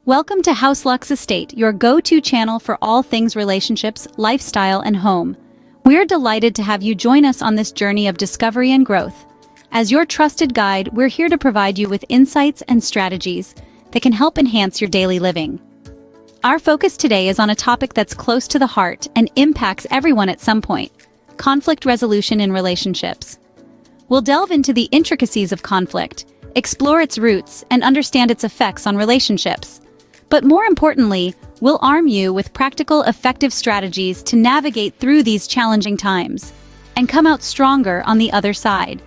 Welcome to House Lux Estate, your go-to channel for all things relationships, lifestyle, and home. We're delighted to have you join us on this journey of discovery and growth. As your trusted guide, we're here to provide you with insights and strategies that can help enhance your daily living. Our focus today is on a topic that's close to the heart and impacts everyone at some point: conflict resolution in relationships. We'll delve into the intricacies of conflict, explore its roots, and understand its effects on relationships. But more importantly, we'll arm you with practical, effective strategies to navigate through these challenging times and come out stronger on the other side.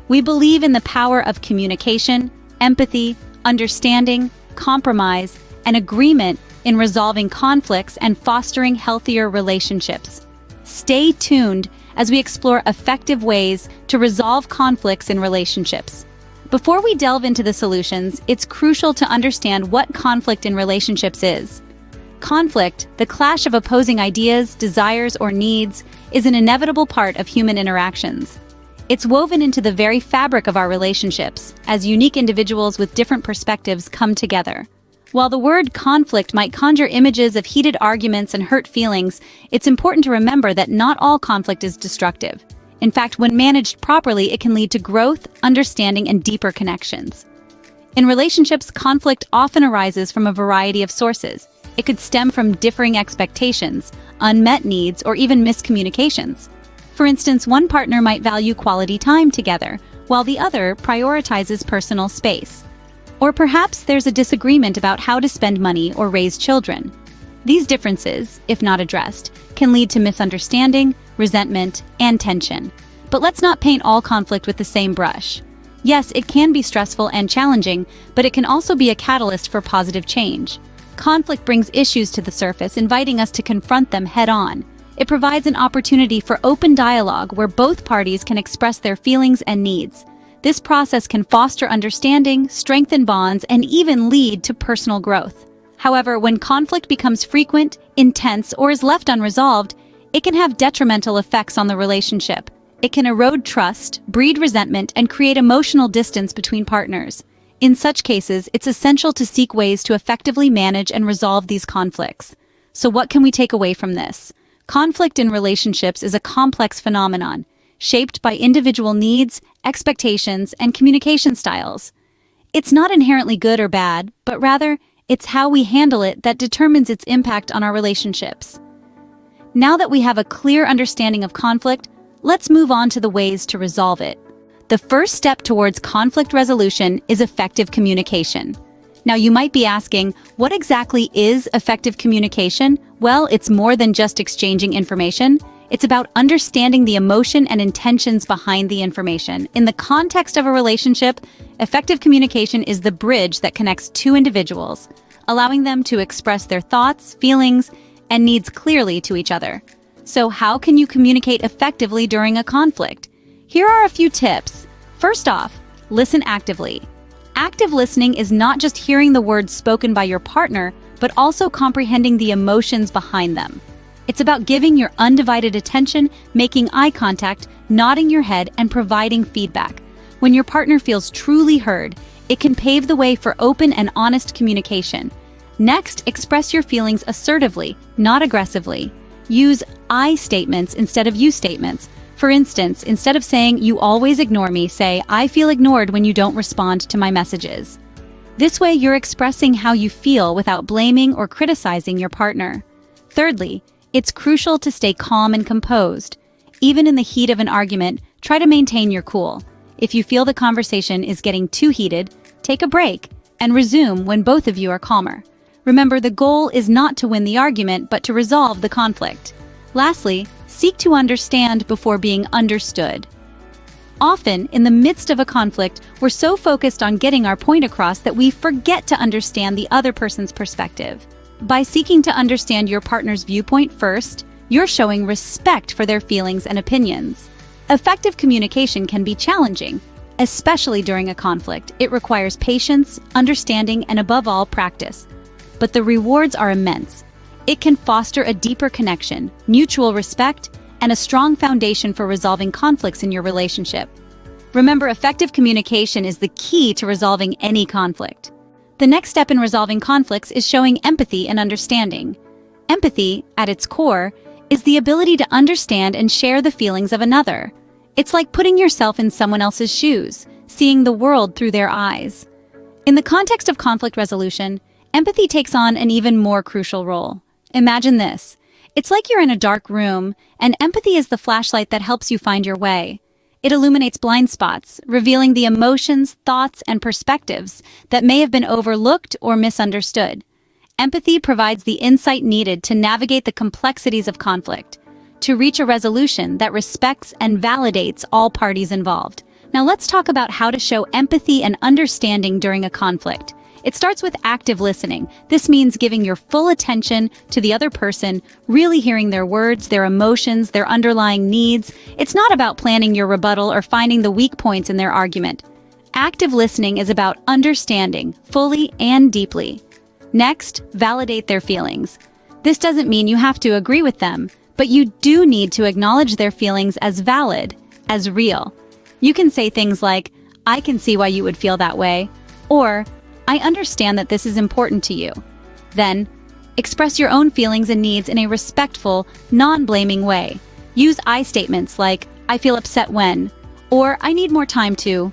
We believe in the power of communication, empathy, understanding, compromise, and agreement in resolving conflicts and fostering healthier relationships. Stay tuned as we explore effective ways to resolve conflicts in relationships. Before we delve into the solutions, it's crucial to understand what conflict in relationships is. Conflict, the clash of opposing ideas, desires, or needs, is an inevitable part of human interactions. It's woven into the very fabric of our relationships, as unique individuals with different perspectives come together. While the word conflict might conjure images of heated arguments and hurt feelings, it's important to remember that not all conflict is destructive. In fact, when managed properly, it can lead to growth, understanding, and deeper connections. In relationships, conflict often arises from a variety of sources. It could stem from differing expectations, unmet needs, or even miscommunications. For instance, one partner might value quality time together, while the other prioritizes personal space. Or perhaps there's a disagreement about how to spend money or raise children. These differences, if not addressed, can lead to misunderstanding, resentment, and tension. But let's not paint all conflict with the same brush. Yes, it can be stressful and challenging, but it can also be a catalyst for positive change. Conflict brings issues to the surface, inviting us to confront them head-on. It provides an opportunity for open dialogue where both parties can express their feelings and needs. This process can foster understanding, strengthen bonds, and even lead to personal growth. However, when conflict becomes frequent, intense, or is left unresolved, it can have detrimental effects on the relationship. It can erode trust, breed resentment, and create emotional distance between partners. In such cases, it's essential to seek ways to effectively manage and resolve these conflicts. So what can we take away from this? Conflict in relationships is a complex phenomenon, shaped by individual needs, expectations, and communication styles. It's not inherently good or bad, but rather, it's how we handle it that determines its impact on our relationships. Now that we have a clear understanding of conflict, let's move on to the ways to resolve it. The first step towards conflict resolution is effective communication. Now, you might be asking, what exactly is effective communication? Well, it's more than just exchanging information. It's about understanding the emotion and intentions behind the information. In the context of a relationship, effective communication is the bridge that connects two individuals, allowing them to express their thoughts, feelings, and needs clearly to each other. So how can you communicate effectively during a conflict? Here are a few tips. First off, listen actively. Active listening is not just hearing the words spoken by your partner, but also comprehending the emotions behind them. It's about giving your undivided attention, making eye contact, nodding your head, and providing feedback. When your partner feels truly heard, it can pave the way for open and honest communication. Next, express your feelings assertively, not aggressively. Use I statements instead of you statements. For instance, instead of saying, "You always ignore me," say, "I feel ignored when you don't respond to my messages." This way, you're expressing how you feel without blaming or criticizing your partner. Thirdly, it's crucial to stay calm and composed. Even in the heat of an argument, try to maintain your cool. If you feel the conversation is getting too heated, take a break and resume when both of you are calmer. Remember, the goal is not to win the argument, but to resolve the conflict. Lastly, seek to understand before being understood. Often, in the midst of a conflict, we're so focused on getting our point across that we forget to understand the other person's perspective. By seeking to understand your partner's viewpoint first, you're showing respect for their feelings and opinions. Effective communication can be challenging, especially during a conflict. It requires patience, understanding, and above all, practice. But the rewards are immense. It can foster a deeper connection, mutual respect, and a strong foundation for resolving conflicts in your relationship. Remember, effective communication is the key to resolving any conflict. The next step in resolving conflicts is showing empathy and understanding. Empathy, at its core, is the ability to understand and share the feelings of another. It's like putting yourself in someone else's shoes, seeing the world through their eyes. In the context of conflict resolution, empathy takes on an even more crucial role. Imagine this. It's like you're in a dark room, and empathy is the flashlight that helps you find your way. It illuminates blind spots, revealing the emotions, thoughts, and perspectives that may have been overlooked or misunderstood. Empathy provides the insight needed to navigate the complexities of conflict, to reach a resolution that respects and validates all parties involved. Now let's talk about how to show empathy and understanding during a conflict. It starts with active listening. This means giving your full attention to the other person, really hearing their words, their emotions, their underlying needs. It's not about planning your rebuttal or finding the weak points in their argument. Active listening is about understanding, fully and deeply. Next, validate their feelings. This doesn't mean you have to agree with them, but you do need to acknowledge their feelings as valid, as real. You can say things like, "I can see why you would feel that way," or "I understand that this is important to you." Then, express your own feelings and needs in a respectful, non-blaming way. Use I statements like, "I feel upset when," or "I need more time to."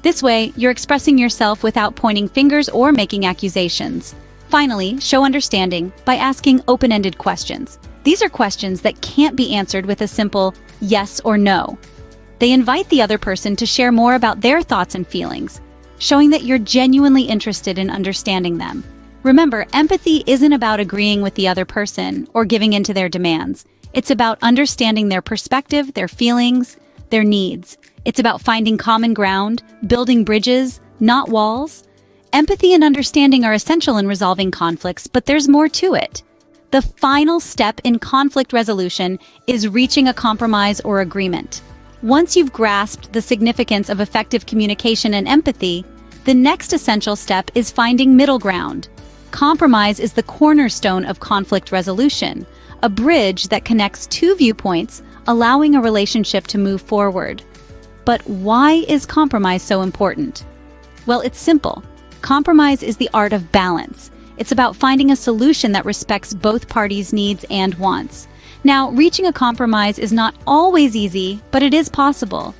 This way, you're expressing yourself without pointing fingers or making accusations. Finally, show understanding by asking open-ended questions. These are questions that can't be answered with a simple yes or no. They invite the other person to share more about their thoughts and feelings, showing that you're genuinely interested in understanding them. Remember, empathy isn't about agreeing with the other person or giving in to their demands. It's about understanding their perspective, their feelings, their needs. It's about finding common ground, building bridges, not walls. Empathy and understanding are essential in resolving conflicts, but there's more to it. The final step in conflict resolution is reaching a compromise or agreement. Once you've grasped the significance of effective communication and empathy, the next essential step is finding middle ground. Compromise is the cornerstone of conflict resolution, a bridge that connects two viewpoints, allowing a relationship to move forward. But why is compromise so important? Well, it's simple. Compromise is the art of balance. It's about finding a solution that respects both parties' needs and wants. Now, reaching a compromise is not always easy, but it is possible.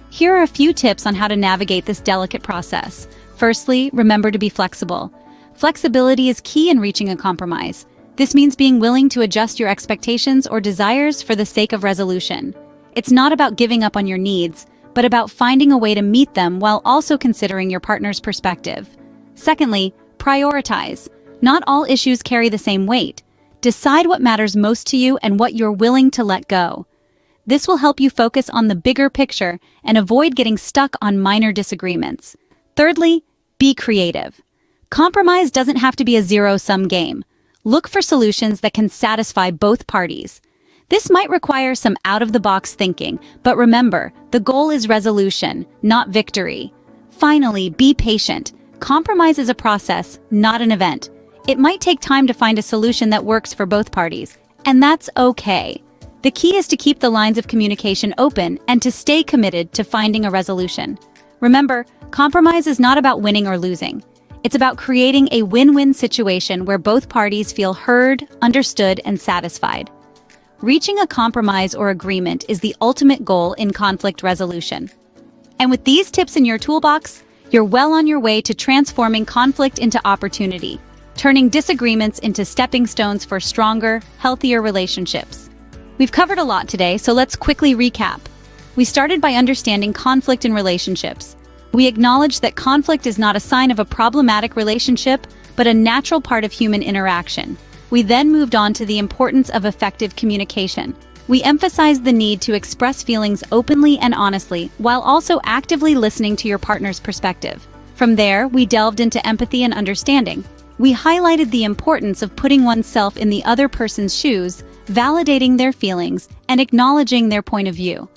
Here are a few tips on how to navigate this delicate process. Firstly, remember to be flexible. Flexibility is key in reaching a compromise. This means being willing to adjust your expectations or desires for the sake of resolution. It's not about giving up on your needs, but about finding a way to meet them while also considering your partner's perspective. Secondly, prioritize. Not all issues carry the same weight. Decide what matters most to you and what you're willing to let go. This will help you focus on the bigger picture and avoid getting stuck on minor disagreements. Thirdly, be creative. Compromise doesn't have to be a zero-sum game. Look for solutions that can satisfy both parties. This might require some out-of-the-box thinking, but remember, the goal is resolution, not victory. Finally, be patient. Compromise is a process, not an event. It might take time to find a solution that works for both parties, and that's okay. The key is to keep the lines of communication open and to stay committed to finding a resolution. Remember, compromise is not about winning or losing. It's about creating a win-win situation where both parties feel heard, understood, and satisfied. Reaching a compromise or agreement is the ultimate goal in conflict resolution. And with these tips in your toolbox, you're well on your way to transforming conflict into opportunity, turning disagreements into stepping stones for stronger, healthier relationships. We've covered a lot today, so let's quickly recap. We started by understanding conflict in relationships. We acknowledged that conflict is not a sign of a problematic relationship, but a natural part of human interaction. We then moved on to the importance of effective communication. We emphasized the need to express feelings openly and honestly, while also actively listening to your partner's perspective. From there, we delved into empathy and understanding. We highlighted the importance of putting oneself in the other person's shoes, validating their feelings, and acknowledging their point of view.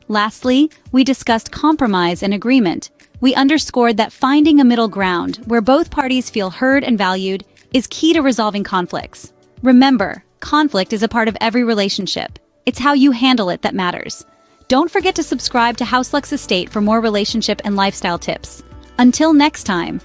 Lastly, we discussed compromise and agreement. We underscored that finding a middle ground, where both parties feel heard and valued, is key to resolving conflicts. Remember, conflict is a part of every relationship. It's how you handle it that matters. Don't forget to subscribe to House Lux Estate for more relationship and lifestyle tips. Until next time.